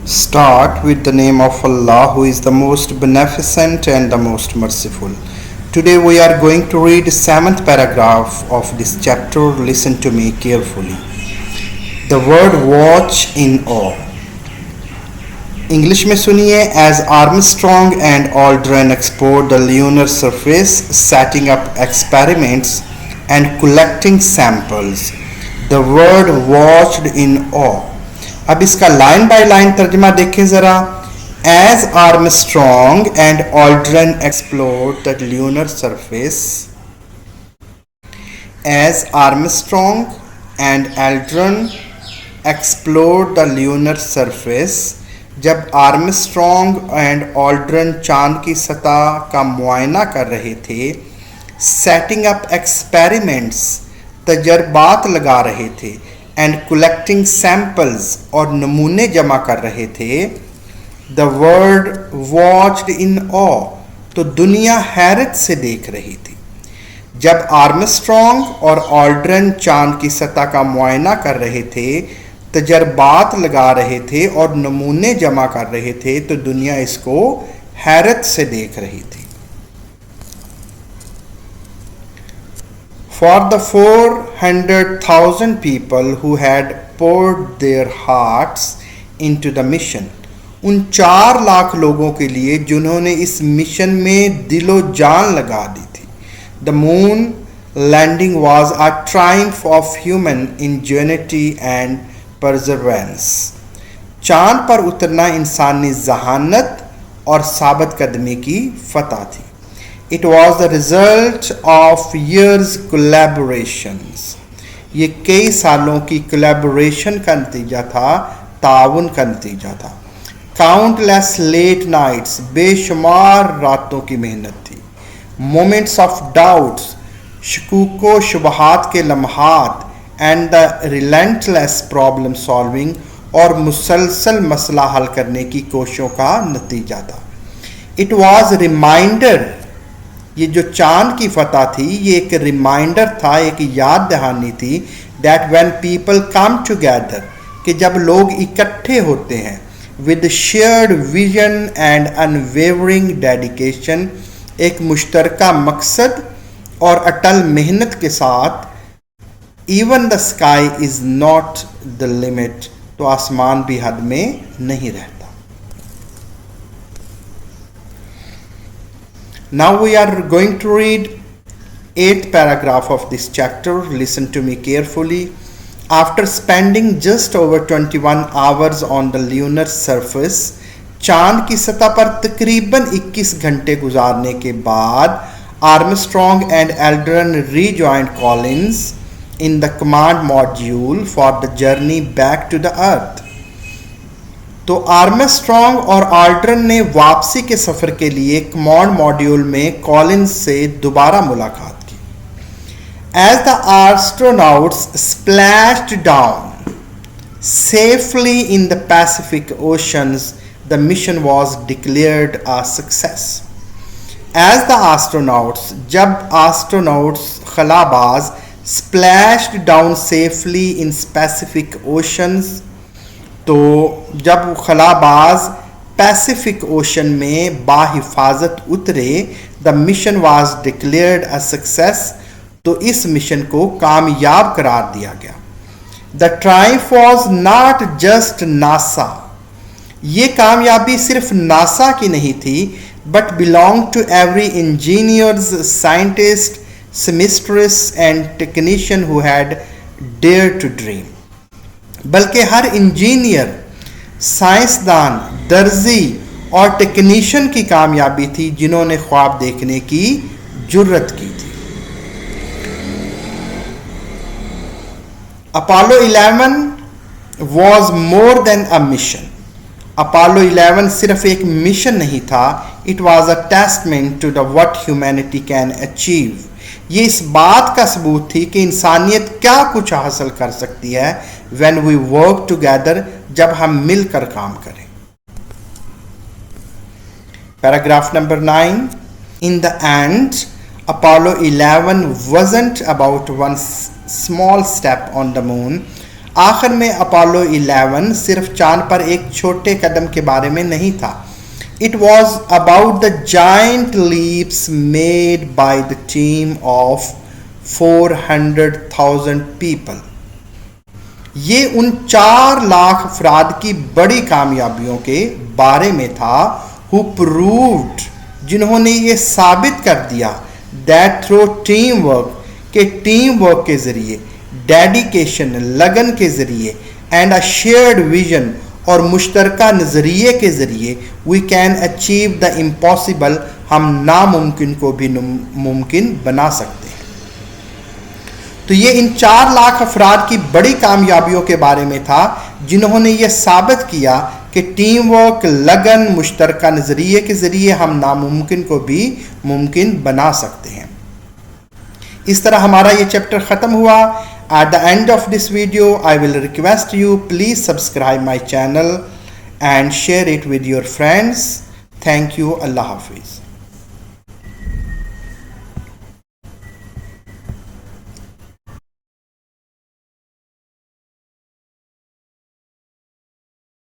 Start with the name of Allah, who is the most beneficent and the most merciful. Today we are going to read the 7th paragraph of this chapter. Listen to me carefully. The word watch in awe. English में सुनिए. As Armstrong and Aldrin explored the lunar surface, setting up experiments and collecting samples, the word watched in awe. अब इसका line by line तर्जमा देखें ज़रा. As Armstrong and Aldrin explored the lunar surface, as Armstrong and Aldrin explored the lunar surface, जब Armstrong and ऑल्ड्रन चांद की सतह का मुआयना कर रहे थे, सेटिंग अप एक्सपेरिमेंट्स तजर्बात लगा रहे थे, एंड कलेक्टिंग सैम्पल्स और नमूने जमा कर रहे थे, द वर्ल्ड वॉच्ड इन ऑ, तो दुनिया हैरत से देख रही थी. जब आर्मस्ट्रॉन्ग और ऑल्ड्रन चांद की सतह का मुआयना कर रहे थे, तजर्बात लगा रहे थे और नमूने जमा कर रहे थे, तो दुनिया इसको हैरत से देख रही थी. For the 400,000 people who had poured their hearts into the mission, उन 4 लाख लोगों के लिए जिन्होंने इस मिशन में दिलो जान लगा दी थी. The moon landing was a triumph of human ingenuity and परजर्वेंस. चांद पर उतरना इंसानी जहानत और साबित कदमी की फतह थी. It was the result of years collaborations. ये कई सालों की कोलैबोरेशन का नतीजा था, ताउन का नतीजा था. काउंटलेस लेट नाइट्स, बेशुमार रातों की मेहनत थी. मोमेंट्स ऑफ डाउट्स, शकूको शुबहात के लम्हात, and the relentless problem solving, और मुसलसल मसला हल करने की कोशिशों का नतीजा था. इट वॉज रिमाइंडर, ये जो चांद की फतह थी ये एक रिमाइंडर था, एक याद दहानी थी, that when people come together, कि जब लोग इकट्ठे होते हैं, with shared vision and unwavering dedication, एक मुश्तरका मकसद और अटल मेहनत के साथ, even the sky is not the limit, तो आसमान भी हद में नहीं रहता. Now we are going to read 8th paragraph of this chapter. Listen to me carefully. After spending just over 21 hours on the lunar surface, चांद की सतह पर तकरीबन 21 घंटे गुजारने के बाद, Armstrong and Aldrin rejoined Collins in the command module for the journey back to the earth. तो आर्मस्ट्रॉन्ग और ऑल्ड्रन ने वापसी के सफ़र के लिए कमांड मॉड्यूल में कॉलिंस से दोबारा मुलाकात की. As the astronauts splashed down safely in the Pacific Oceans, the mission was declared a success. As the astronauts, जब astronauts खलाबाज splashed down safely in Pacific Oceans, तो जब खलाबाज पैसिफिक ओशन में बाहिफाजत उतरे, the mission was declared a success, तो इस mission को कामयाब करार दिया गया. The triumph was not just NASA, ये कामयाबी सिर्फ नासा की नहीं थी, but belong to every engineers, scientist, seamstress and technician who had dare to dream, बल्कि हर इंजीनियर, साइंसदान, दर्जी और टेक्नीशियन की कामयाबी थी जिन्होंने ख्वाब देखने की जुर्रत की थी. Apollo 11 was more than a mission. Apollo 11 सिर्फ एक मिशन नहीं था, it was a testament to the what humanity can achieve. ये इस बात का सबूत थी कि इंसानियत क्या कुछ हासिल कर सकती है when we work together, जब हम मिलकर काम करें. Paragraph number 9. In the end, Apollo 11 wasn't about one small step on the moon. आखिर में अपोलो 11 सिर्फ चांद पर एक छोटे कदम के बारे में नहीं था. It was about the giant leaps made by the team of 400,000 people. ये उन 4 लाख अफराद की बड़ी कामयाबियों के बारे में था. Who proved, जिन्होंने ये साबित कर दिया, that through teamwork, के टीम वर्क के जरिए, डेडिकेशन, लगन के जरिए, एंड अ शेयर्ड विजन, और मुश्तरका नज़रिए के ज़रिए, we can achieve the impossible, हम नामुमकिन को भी मुमकिन बना सकते हैं. तो ये इन 4 लाख अफराद की बड़ी कामयाबियों के बारे में था जिन्होंने ये साबित किया कि टीम वर्क, लगन, मुश्तरका नज़रिए के ज़रिए हम नामुमकिन को भी मुमकिन बना सकते हैं. इस तरह हमारा ये चैप्टर ख़त्म हुआ. At the end of this video, I will request you please subscribe my channel and share it with your friends. Thank you. Allah Hafiz.